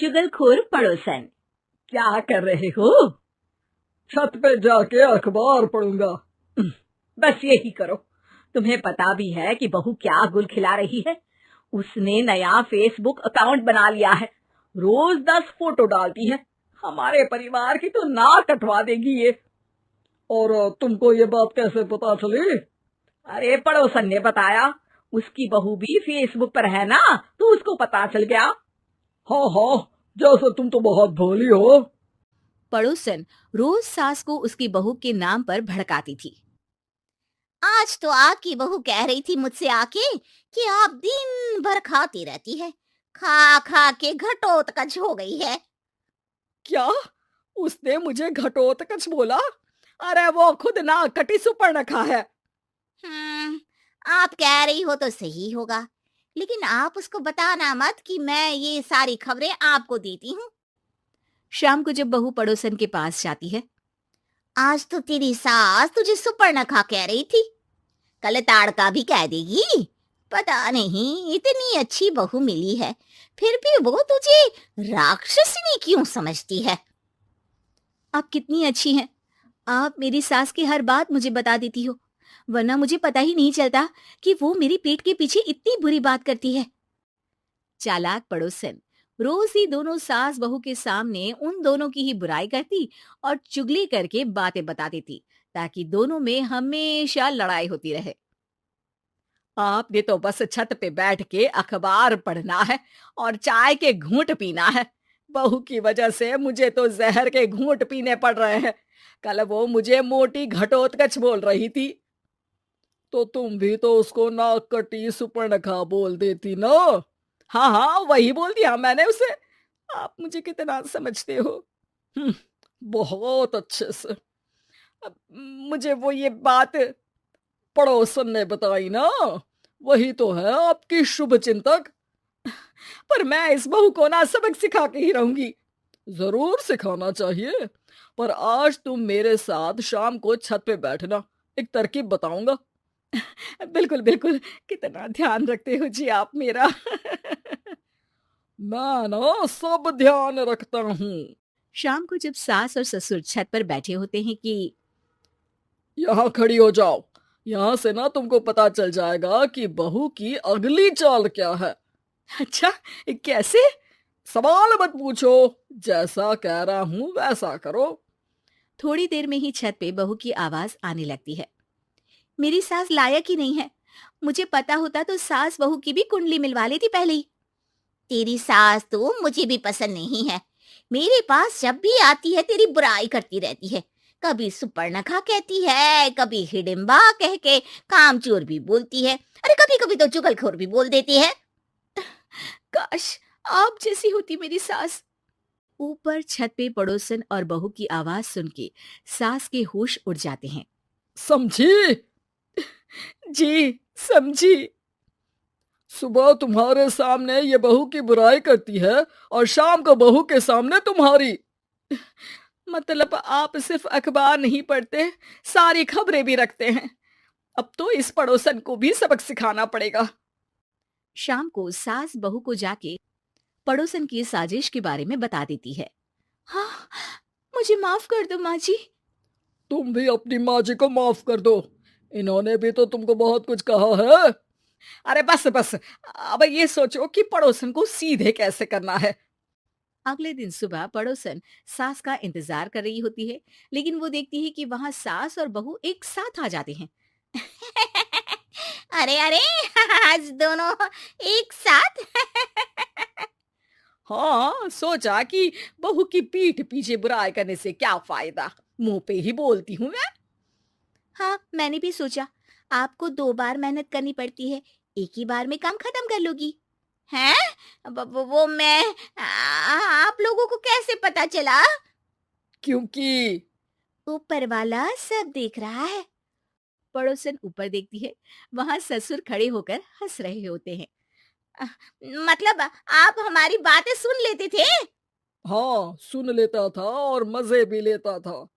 चुगलखोर पड़ोसन। क्या कर रहे हो? छत पे जाके अखबार पढ़ूंगा। बस यही करो। तुम्हें पता भी है कि बहू क्या गुल खिला रही है? उसने नया फेसबुक अकाउंट बना लिया है। रोज 10 फोटो डालती है। हमारे परिवार की तो नाक कटवा देगी ये। और तुमको ये बात कैसे पता चली? अरे पड़ोसन ने बताया। उसकी बहू भी फेसबुक पर है ना, तो उसको पता चल गया। हाँ हाँ, जैसे तुम तो बहुत भोली हो। पड़ोसन रोज सास को उसकी बहू के नाम पर भड़काती थी। आज तो आपकी बहू कह रही थी मुझसे आके कि आप दिन भर खाती रहती है, खा खा के घटोत्कच हो गई है। क्या? उसने मुझे घटोत्कच बोला? अरे वो खुद ना कटी सुपर्णखा है। आप कह रही हो तो सही होगा, लेकिन आप उसको बताना मत कि मैं ये सारी खबरें आपको देती हूँ। शाम को जब बहू पड़ोसन के पास जाती है, आज तो तेरी सास तुझे सुपर्णखा कह रही थी, कल ताड़का भी कह देगी। पता नहीं इतनी अच्छी बहू मिली है, फिर भी वो तुझे राक्षसनी क्यों समझती है? आप कितनी अच्छी हैं। आप मेरी सास की हर बात मुझे बता देती हो, वरना मुझे पता ही नहीं चलता कि वो मेरी पीठ के पीछे इतनी बुरी बात करती है। चालाक पड़ोसन रोज ही दोनों सास बहू के सामने उन दोनों की ही बुराई करती और चुगली करके बातें बता देती, ताकि दोनों में हमेशा लड़ाई होती रहे। आपने तो बस छत पे बैठ के अखबार पढ़ना है और चाय के घूंट पीना है। बहू की वजह से मुझे तो जहर के घूंट पीने पड़ रहे हैं। कल वो मुझे मोटी घटोत्कच बोल रही थी। तो तुम भी तो उसको नाक कटी सुपर्णखा बोल देती ना। हाँ हाँ, वही बोल दिया मैंने उसे। आप मुझे कितना समझते हो। बहुत अच्छे से। अब मुझे वो ये बात पड़ोसन ने बताई ना, वही तो है आपकी शुभ चिंतक। पर मैं इस बहू को ना सबक सिखा के ही रहूंगी। जरूर सिखाना चाहिए, पर आज तुम मेरे साथ शाम को छत पे बैठना, एक तरकीब बताऊंगा। बिल्कुल बिल्कुल, कितना ध्यान रखते हो जी आप मेरा। मैं ना सब ध्यान रखता हूँ। शाम को जब सास और ससुर छत पर बैठे होते हैं कि यहाँ खड़ी हो जाओ, यहाँ से ना तुमको पता चल जाएगा कि बहू की अगली चाल क्या है। अच्छा, कैसे? सवाल मत पूछो, जैसा कह रहा हूँ वैसा करो। थोड़ी देर में ही छत पे बहू की आवाज आने लगती है। मेरी सास लायक ही नहीं है, मुझे पता होता तो सास बहू की भी कुंडली मिलवा लेती पहले ही। तेरी सास तो मुझे भी पसंद नहीं है, मेरे पास जब भी आती है तेरी बुराई करती रहती है। कभी सुपर्णखा कहती है, कभी हिडिंबा कह के कामचोर भी बोलती है, अरे कभी कभी तो चुगलखोर भी बोल देती है। काश आप जैसी होती मेरी सास। ऊपर छत पे पड़ोसन और बहू की आवाज सुन के सास के होश उड़ जाते हैं। समझी? जी समझी। सुबह तुम्हारे सामने ये बहू की बुराई करती है और शाम को बहू के सामने तुम्हारी। मतलब आप सिर्फ अखबार नहीं पढ़ते, सारी खबरें भी रखते हैं। अब तो इस पड़ोसन को भी सबक सिखाना पड़ेगा। शाम को सास बहू को जाके पड़ोसन की साजिश के बारे में बता देती है। हाँ, मुझे माफ कर दो माँ जी। तुम भी अपनी माँ जी को माफ कर दो, इन्होंने भी तो तुमको बहुत कुछ कहा है। अरे बस बस, अब ये सोचो कि पड़ोसन को सीधे कैसे करना है। अगले दिन सुबह पड़ोसन सास का इंतजार कर रही होती है, लेकिन वो देखती है कि वहां सास और बहू एक साथ आ जाते हैं। अरे अरे, आज दोनों एक साथ। हाँ, सोचा कि बहू की पीठ पीछे बुराई करने से क्या फायदा, मुंह पे ही बोलती हूँ मैं। हाँ, मैंने भी सोचा आपको 2 बार मेहनत करनी पड़ती है, एक ही बार में काम खत्म कर लोगी। हैं? वो मैं आप लोगों को कैसे पता चला? क्योंकि ऊपर वाला सब देख रहा है। पड़ोसन ऊपर देखती है, वहां ससुर खड़े होकर हंस रहे होते हैं। अ, मतलब आप हमारी बातें सुन लेते थे? हाँ, सुन लेता था और मजे भी लेता था।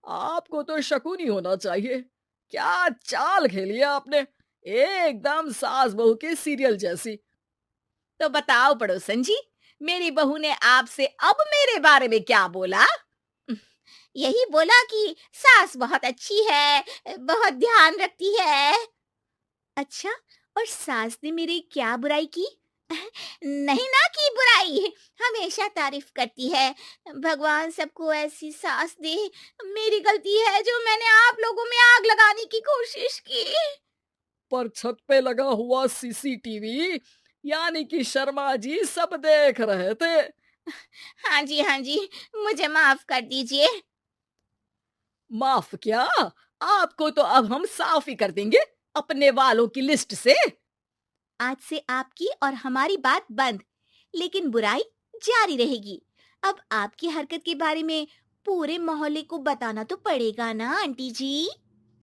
आपको तो शकुनी होना चाहिए। क्या चाल खेली है आपने, एकदम सास बहू के सीरियल जैसी। तो बताओ पड़ोसन जी, मेरी बहू ने आपसे अब मेरे बारे में क्या बोला? यही बोला कि सास बहुत अच्छी है, बहुत ध्यान रखती है। अच्छा, और सास ने मेरी क्या बुराई की? नहीं ना की बुराई, हमेशा तारीफ करती है। भगवान सबको ऐसी सास दे। मेरी गलती है जो मैंने आप लोगों में आग लगाने की कोशिश की। पर छत पे लगा हुआ सीसीटीवी यानी कि शर्मा जी सब देख रहे थे। हाँ जी, मुझे माफ कर दीजिए। माफ क्या? आपको तो अब हम साफ ही कर देंगे अपने वालों की लिस्ट से। आज से आपकी और हमारी बात बंद, लेकिन बुराई जारी रहेगी। अब आपकी हरकत के बारे में पूरे मोहल्ले को बताना तो पड़ेगा ना आंटी जी।